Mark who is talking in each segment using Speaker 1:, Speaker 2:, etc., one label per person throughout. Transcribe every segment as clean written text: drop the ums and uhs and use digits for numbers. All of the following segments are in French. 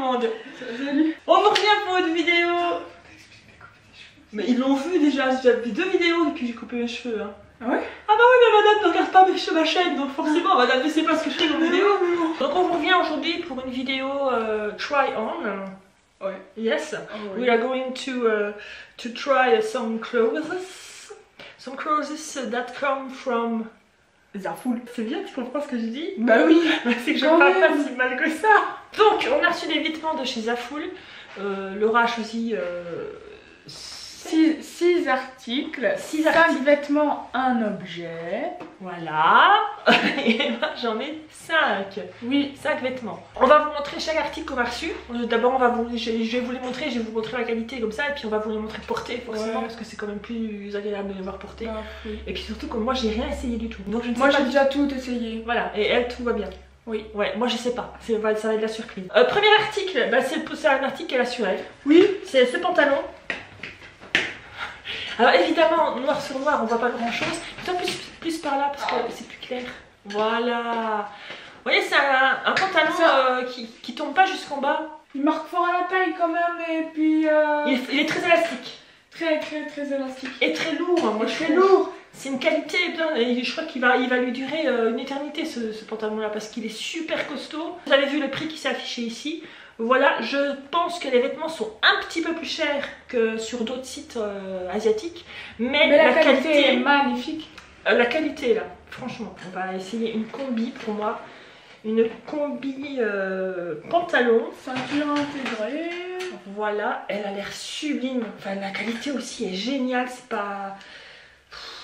Speaker 1: monde.
Speaker 2: Salut.
Speaker 1: On vous revient pour une vidéo. Mais ils l'ont vu déjà, j'ai déjà vu 2 vidéos depuis que j'ai coupé mes cheveux. Hein.
Speaker 2: Ah ouais?
Speaker 1: Ah bah oui, mais madame ne regarde pas ma chaîne, donc forcément madame ne sait pas ce que je fais dans mes vidéos. Donc on vous revient aujourd'hui pour une vidéo try on.
Speaker 2: Ouais.
Speaker 1: Yes,
Speaker 2: Oh,
Speaker 1: we are going to try some clothes that come from
Speaker 2: Zaful.
Speaker 1: C'est bien, tu comprends ce que je dis?
Speaker 2: Bah oui.
Speaker 1: C'est que je
Speaker 2: Quand
Speaker 1: parle pas
Speaker 2: même.
Speaker 1: si mal que ça. Donc, on a reçu des vêtements de chez Zaful. Laura a choisi
Speaker 2: 6 articles,
Speaker 1: 6
Speaker 2: 5
Speaker 1: articles.
Speaker 2: vêtements, un objet.
Speaker 1: Voilà. Et moi, j'en ai 5.
Speaker 2: Oui.
Speaker 1: 5 vêtements. On va vous montrer chaque article qu'on a reçu. D'abord, je vais vous les montrer, je vais vous montrer la qualité comme ça. Et puis, on va vous les montrer portés, forcément,
Speaker 2: Ouais.
Speaker 1: parce que c'est quand même plus agréable de les voir portés.
Speaker 2: Bah, oui.
Speaker 1: Et puis surtout, comme moi, j'ai rien essayé du tout. Donc, je ne sais
Speaker 2: Moi
Speaker 1: pas
Speaker 2: j'ai déjà tout essayé.
Speaker 1: Voilà, et elle, tout va bien.
Speaker 2: Oui.
Speaker 1: Ouais, moi je sais pas, ça va être de la surprise. Premier article, bah, c'est un article qu'elle a sur elle.
Speaker 2: Oui.
Speaker 1: C'est ce pantalon. Alors évidemment, noir sur noir, on voit pas grand chose. Plutôt plus par là parce que c'est plus clair. Voilà. Vous voyez, c'est un pantalon qui tombe pas jusqu'en bas.
Speaker 2: Il marque fort à la taille quand même et puis
Speaker 1: Il est très élastique.
Speaker 2: très élastique.
Speaker 1: Et très lourd, moi je
Speaker 2: Très
Speaker 1: trouve.
Speaker 2: lourd.
Speaker 1: C'est une qualité, bien, et je crois qu'il va lui durer une éternité ce pantalon-là parce qu'il est super costaud. Vous avez vu le prix qui s'est affiché ici. Voilà, je pense que les vêtements sont un petit peu plus chers que sur d'autres sites asiatiques, mais
Speaker 2: la qualité est magnifique.
Speaker 1: La qualité là, franchement, on va essayer une combi pour moi, une combi pantalon.
Speaker 2: Ceinture intégrée.
Speaker 1: Voilà, elle a l'air sublime. Enfin, la qualité aussi est géniale. C'est pas.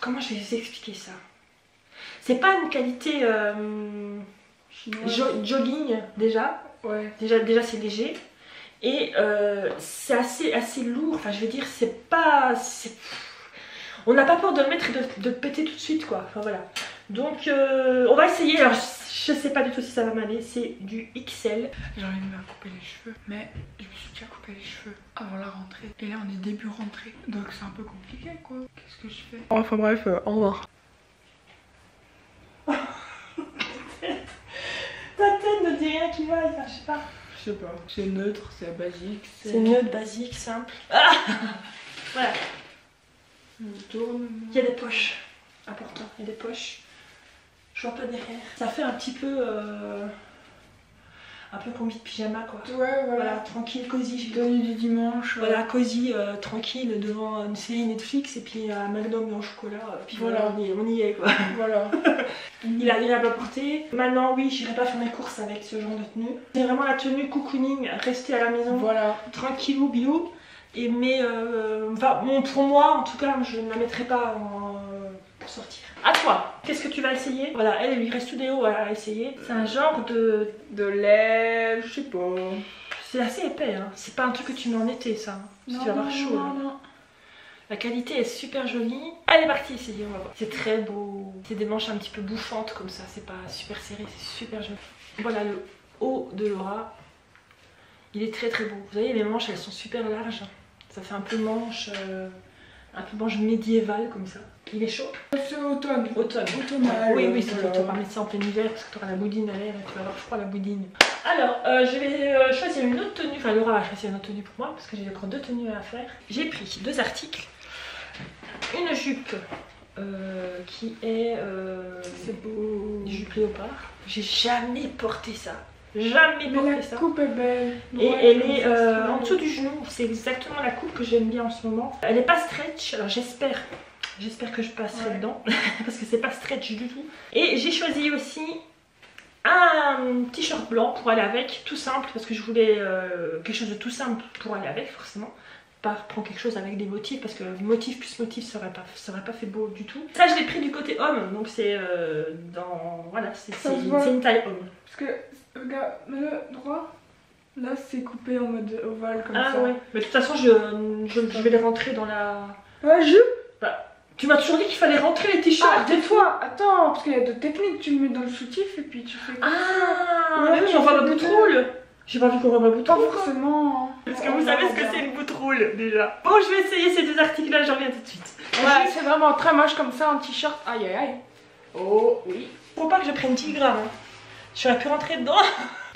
Speaker 1: Comment je vais vous expliquer ça? C'est pas une qualité jogging déjà.
Speaker 2: Ouais.
Speaker 1: Déjà c'est léger. Et c'est assez lourd. Enfin, je veux dire, c'est pas. On n'a pas peur de le mettre et de le péter tout de suite, quoi. Enfin, voilà. Donc, on va essayer. Alors, je sais pas du tout si ça va m'aller. C'est du XL.
Speaker 2: J'ai envie de me couper les cheveux, mais je me suis déjà coupé les cheveux avant la rentrée. Et là on est début rentrée, donc c'est un peu compliqué quoi. Qu'est-ce que je fais? Enfin bref, au revoir.
Speaker 1: Ta tête ne dit rien qui va. Enfin, je sais pas.
Speaker 2: Je sais pas, c'est neutre, c'est basique,
Speaker 1: C'est neutre, basique, simple. Ah voilà.
Speaker 2: Je tourne.
Speaker 1: Il y a des poches. Important, il y a des poches. Je vois pas derrière. Ça fait un petit peu combi de pyjama quoi.
Speaker 2: Ouais,
Speaker 1: Voilà, tranquille, cosy. J'ai
Speaker 2: Tenue du dimanche.
Speaker 1: Voilà, cosy, tranquille devant une série Netflix et puis un Magnum en chocolat. Puis voilà, on y est quoi.
Speaker 2: Voilà.
Speaker 1: Il est agréable à porter. Maintenant, oui, j'irai pas faire mes courses avec ce genre de tenue. C'est vraiment la tenue cocooning, rester à la maison,
Speaker 2: Voilà.
Speaker 1: tranquillou, bilou. Et mais, enfin, bon, pour moi, en tout cas, je ne la mettrai pas pour sortir. À toi, qu'est-ce que tu vas essayer? Voilà, elle lui reste tout des hauts à essayer. C'est un genre de
Speaker 2: lait, je sais pas.
Speaker 1: C'est assez épais, hein. C'est pas un truc que tu mets en été, ça. Parce que tu vas avoir chaud. Là.
Speaker 2: Non.
Speaker 1: La qualité est super jolie. Allez, parti, essayer, on va voir. C'est très beau. C'est des manches un petit peu bouffantes comme ça. C'est pas super serré, c'est super joli. Voilà le haut de Laura. Il est très beau. Vous voyez, les manches, elles sont super larges. Ça fait un peu manche médiévale comme ça. Il est chaud.
Speaker 2: C'est automne.
Speaker 1: Automne.
Speaker 2: Automnal.
Speaker 1: Oui, c'est
Speaker 2: voilà.
Speaker 1: automne. On va mettre ça en plein hiver parce que tu auras la boudine à l'air et tu vas avoir froid la boudine. Alors, je vais choisir une autre tenue. Enfin, Laura va choisir une autre tenue pour moi parce que j'ai encore 2 tenues à faire. J'ai pris 2 articles. Une jupe qui est
Speaker 2: C'est beau.
Speaker 1: jupe léopard. J'ai jamais porté ça. Jamais
Speaker 2: Mais
Speaker 1: porté
Speaker 2: la
Speaker 1: ça.
Speaker 2: coupe est belle.
Speaker 1: Et
Speaker 2: Ouais,
Speaker 1: elle est
Speaker 2: c'est
Speaker 1: en dessous du genou. C'est exactement la coupe que j'aime bien en ce moment. Elle n'est pas stretch. Alors j'espère que je passerai dedans parce que c'est pas stretch du tout. Et j'ai choisi aussi un t-shirt blanc pour aller avec, tout simple parce que je voulais quelque chose de tout simple pour aller avec forcément. Pas prendre quelque chose avec des motifs parce que motif plus motif ça aurait pas fait beau du tout. Ça je l'ai pris du côté homme donc c'est voilà c'est une taille homme.
Speaker 2: Parce que regarde, le droit. Là c'est coupé en mode ovale comme
Speaker 1: Ah
Speaker 2: ça.
Speaker 1: ouais. Mais de toute façon je vais les rentrer dans la.
Speaker 2: Ah jupe.
Speaker 1: Bah, tu m'as toujours dit qu'il fallait rentrer les t-shirts.
Speaker 2: Ah tais-toi. Attends parce qu'il y a d'autres techniques. Tu le mets dans le soutif et puis tu fais.
Speaker 1: Ah
Speaker 2: Ouais,
Speaker 1: oui, on voit ma boutroule. J'ai pas vu qu'on voit ma
Speaker 2: Pas
Speaker 1: boutroule.
Speaker 2: forcément.
Speaker 1: Parce que vous savez ce que c'est une boutroule déjà. Bon, je vais essayer ces 2 articles là, j'en reviens tout de suite.
Speaker 2: Ouais, c'est vraiment très moche comme ça, un t-shirt. Aïe aïe aïe.
Speaker 1: Oh oui. Faut pas que je prenne 10 grammes. Hein. J'aurais pu rentrer dedans.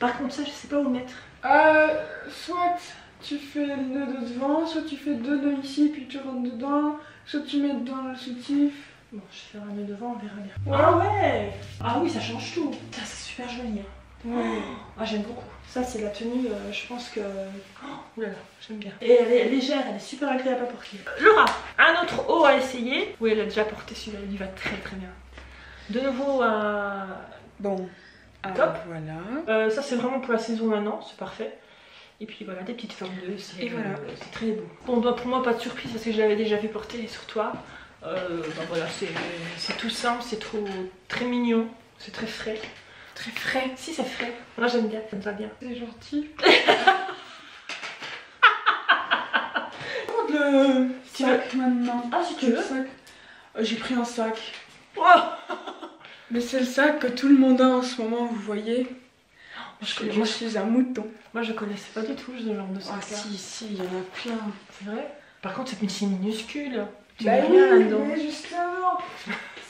Speaker 1: Par contre, ça, je sais pas où le mettre.
Speaker 2: Soit tu fais le nœud de devant, soit tu fais 2 nœuds ici, puis tu rentres dedans, soit tu mets dans le soutif.
Speaker 1: Bon, je vais faire un nœud devant, on verra bien.
Speaker 2: Ouais.
Speaker 1: Ah ouais. Ah oui, ça change tout. Ça, c'est super joli. Hein.
Speaker 2: Ouais.
Speaker 1: Ah, j'aime beaucoup. Ça, c'est la tenue, je pense que... Oh là là, j'aime bien. Et elle est légère, elle est super agréable à porter. Laura, un autre haut à essayer. Oui, elle a déjà porté celui-là, il lui va très très bien. De nouveau, un...
Speaker 2: Bon.
Speaker 1: Top.
Speaker 2: Voilà.
Speaker 1: Ça, c'est vraiment pour la saison maintenant, c'est parfait. Et puis voilà, des petites formes d'œufs, c'est
Speaker 2: voilà.
Speaker 1: C'est très beau. Bon, bah, pour moi, pas de surprise parce que je l'avais déjà vu porter sur toi. Bah, voilà, c'est tout simple, c'est très mignon, c'est très frais.
Speaker 2: Très frais.
Speaker 1: Si, c'est frais. Moi, j'aime bien, ça me va bien.
Speaker 2: C'est gentil. Le sac maintenant.
Speaker 1: Ah, si tu
Speaker 2: Le
Speaker 1: veux.
Speaker 2: sac. J'ai pris un sac.
Speaker 1: Oh,
Speaker 2: Mais c'est le sac que tout le monde a en ce moment, vous voyez.
Speaker 1: moi,
Speaker 2: Je suis un mouton.
Speaker 1: moi, je connaissais pas du tout ce genre de sac.
Speaker 2: Ah si, il y en a plein.
Speaker 1: C'est vrai. Par contre, c'est minuscule. Tu
Speaker 2: Bah
Speaker 1: mets
Speaker 2: oui,
Speaker 1: rien là-dedans.
Speaker 2: mais justement.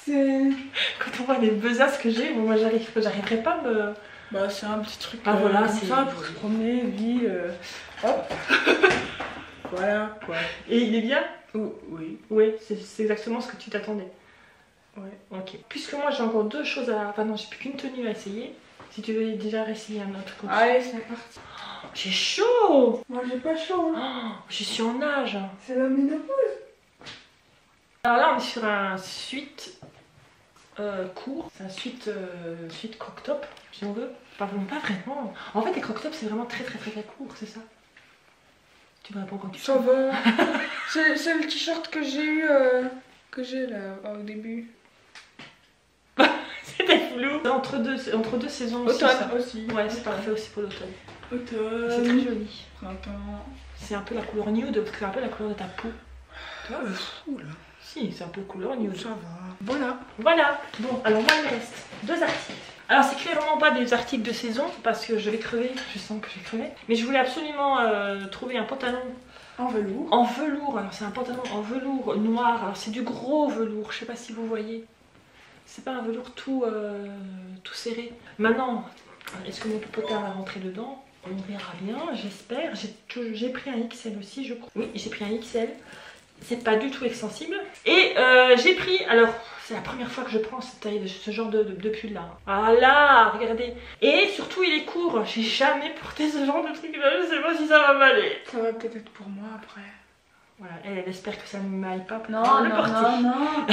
Speaker 2: C'est...
Speaker 1: Quand on voit les besaces que j'ai, bon, moi, j'arriverai pas à me...
Speaker 2: Bah c'est un petit truc
Speaker 1: Ah, voilà,
Speaker 2: comme
Speaker 1: c'est
Speaker 2: ça pour se promener, vie, hop. Voilà quoi.
Speaker 1: Et il est bien?
Speaker 2: Oh, oui.
Speaker 1: Oui, c'est exactement ce que tu t'attendais. Ouais, ok. Puisque moi j'ai encore 2 choses à... Enfin non, j'ai plus qu'une tenue à essayer. Si tu veux déjà réessayer un autre comme ça.
Speaker 2: Allez, c'est parti.
Speaker 1: J'ai chaud.
Speaker 2: Moi j'ai pas chaud. Hein.
Speaker 1: Oh, je suis en nage.
Speaker 2: C'est la ménopause.
Speaker 1: Alors là on est sur un suite court. C'est un suite croc top, si on veut. Enfin bon, pas vraiment. En fait les croc top c'est vraiment très court, c'est ça? Tu me réponds quand tu
Speaker 2: Ça va. C'est le t-shirt que j'ai eu, que j'ai là au début.
Speaker 1: C'était flou. Entre deux saisons aussi.
Speaker 2: Automne
Speaker 1: Ça.
Speaker 2: aussi.
Speaker 1: Ouais, c'est parfait aussi pour l'automne.
Speaker 2: Automne.
Speaker 1: C'est très joli.
Speaker 2: Printemps.
Speaker 1: C'est un peu la couleur nude, parce que c'est un peu la couleur de ta peau. Tu vois?
Speaker 2: Oula.
Speaker 1: Si, c'est un peu couleur nude.
Speaker 2: Ça va. Voilà.
Speaker 1: Voilà. Bon, alors moi il me reste 2 articles. Alors c'est clairement pas des articles de saison, parce que je vais crever, je sens que je vais crever. Mais je voulais absolument trouver un pantalon
Speaker 2: En velours.
Speaker 1: en velours. Alors c'est un pantalon en velours noir, alors c'est du gros velours, je sais pas si vous voyez. C'est pas un velours tout serré. Maintenant, est-ce que mon popotin va rentrer dedans? On verra bien, j'espère. J'ai pris un XL aussi, je crois. Oui, j'ai pris un XL. C'est pas du tout extensible. Et j'ai pris, alors c'est la première fois que je prends cette taille, ce genre de pull là. Ah là, regardez. Et surtout il est court. J'ai jamais porté ce genre de truc là. Je sais pas si ça va m'aller.
Speaker 2: Ça va peut-être être pour moi après.
Speaker 1: Voilà, elle espère que ça ne m'aille pas pour
Speaker 2: Non,
Speaker 1: le porter.
Speaker 2: non.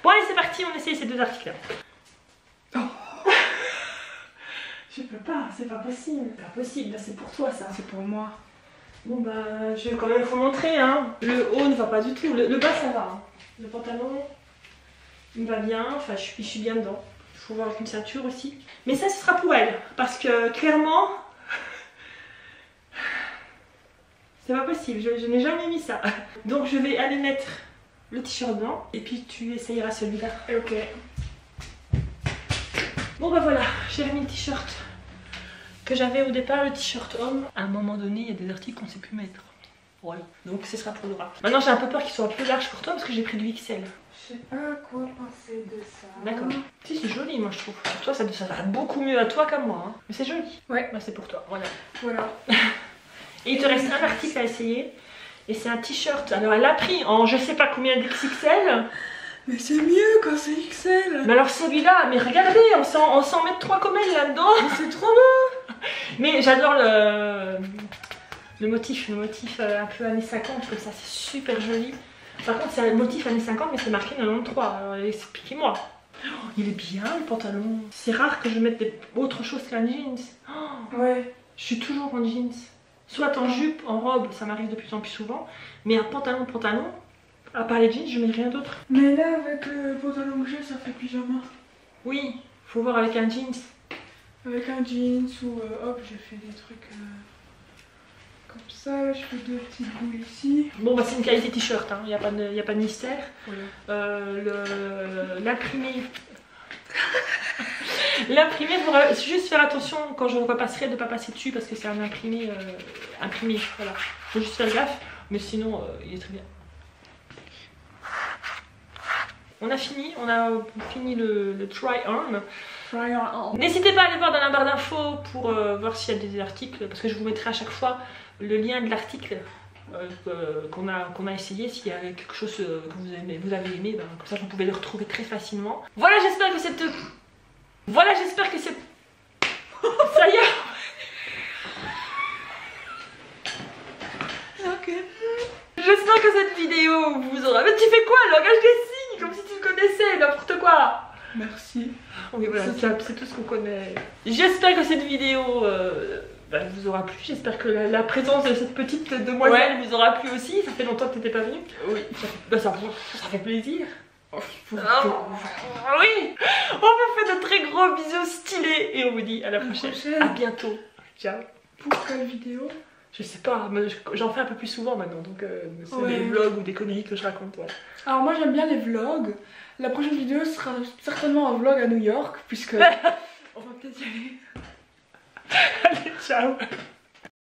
Speaker 1: Bon allez c'est parti, on essaye ces 2 articles là. Oh. Je peux pas, c'est pas possible. C'est pas possible, là c'est pour toi ça.
Speaker 2: C'est pour moi.
Speaker 1: Bon bah je vais quand même vous montrer hein. Le haut ne va pas du tout, le bas ça va. Hein. Le pantalon il va bien, enfin je suis bien dedans. Il faut voir avec une ceinture aussi. Mais ça ce sera pour elle, parce que clairement c'est pas possible, je n'ai jamais mis ça. Donc je vais aller mettre le t-shirt blanc et puis tu essayeras celui-là.
Speaker 2: Ok.
Speaker 1: Bon bah voilà, j'ai remis le t-shirt que j'avais au départ, le t-shirt homme. À un moment donné, il y a des articles qu'on ne sait plus mettre. Voilà, donc ce sera pour Laura. Maintenant j'ai un peu peur qu'il soit plus large pour toi parce que j'ai pris du XL.
Speaker 2: Je sais pas quoi penser de ça.
Speaker 1: D'accord. Si c'est joli moi je trouve. Pour toi ça va beaucoup mieux à toi qu'à moi. Hein. Mais c'est joli.
Speaker 2: Ouais.
Speaker 1: Bah, c'est pour toi, voilà.
Speaker 2: Voilà.
Speaker 1: Et il te reste un article à essayer. Et c'est un t-shirt. Alors elle l'a pris en je sais pas combien d'XXL.
Speaker 2: Mais c'est mieux quand c'est XL.
Speaker 1: Mais alors celui-là, mais regardez, on s'en met 3 comme elle là-dedans.
Speaker 2: C'est trop beau.
Speaker 1: Mais j'adore le motif un peu années 50 comme ça, c'est super joli. Par contre c'est un motif années 50 mais c'est marqué 93, alors expliquez-moi. Oh, il est bien le pantalon. C'est rare que je mette autre chose qu'un jeans. Oh,
Speaker 2: Ouais.
Speaker 1: je suis toujours en jeans. Soit en jupe, en robe, ça m'arrive de plus en plus souvent. Mais un pantalon, à part les jeans, je mets rien d'autre.
Speaker 2: Mais là avec le pantalon que j'ai ça fait pyjama.
Speaker 1: Oui, faut voir avec un jeans.
Speaker 2: Avec un jeans ou hop j'ai fait des trucs comme ça, je fais 2 petites boules ici.
Speaker 1: Bon bah c'est une qualité t-shirt, il n'y a pas de mystère.
Speaker 2: Voilà.
Speaker 1: L'imprimé. L'imprimé, il faudra juste faire attention quand je repasserai de ne pas passer dessus parce que c'est un imprimé imprimé. Voilà. Faut juste faire gaffe, mais sinon il est très bien. On a fini le try-on.
Speaker 2: Try on.
Speaker 1: N'hésitez pas à aller voir dans la barre d'infos pour voir s'il y a des articles, parce que je vous mettrai à chaque fois le lien de l'article qu'on a essayé. S'il y a quelque chose que vous avez aimé, ben, comme ça vous pouvez le retrouver très facilement. Voilà, j'espère que cette... Voilà, j'espère que cette... Ça y est.
Speaker 2: Ok.
Speaker 1: J'espère que cette vidéo vous aura... Mais tu fais quoi? Langage des signes, comme si tu le connaissais, n'importe quoi.
Speaker 2: Merci.
Speaker 1: Oui, voilà, c'est tout ce qu'on connaît. J'espère que cette vidéo vous aura plu. J'espère que la présence de cette petite demoiselle vous aura plu aussi. Ça fait longtemps que tu n'étais pas venue.
Speaker 2: Oui.
Speaker 1: Ça fait plaisir.
Speaker 2: Oh,
Speaker 1: oui. On vous fait de très gros bisous stylés et on vous dit à la prochaine. À bientôt. Ciao.
Speaker 2: Pour quelle vidéo?
Speaker 1: Je sais pas, j'en fais un peu plus souvent maintenant, donc c'est des vlogs ou des conneries que je raconte. Voilà.
Speaker 2: Alors moi j'aime bien les vlogs. La prochaine vidéo sera certainement un vlog à New York, puisque on va peut-être y aller.
Speaker 1: Allez, ciao.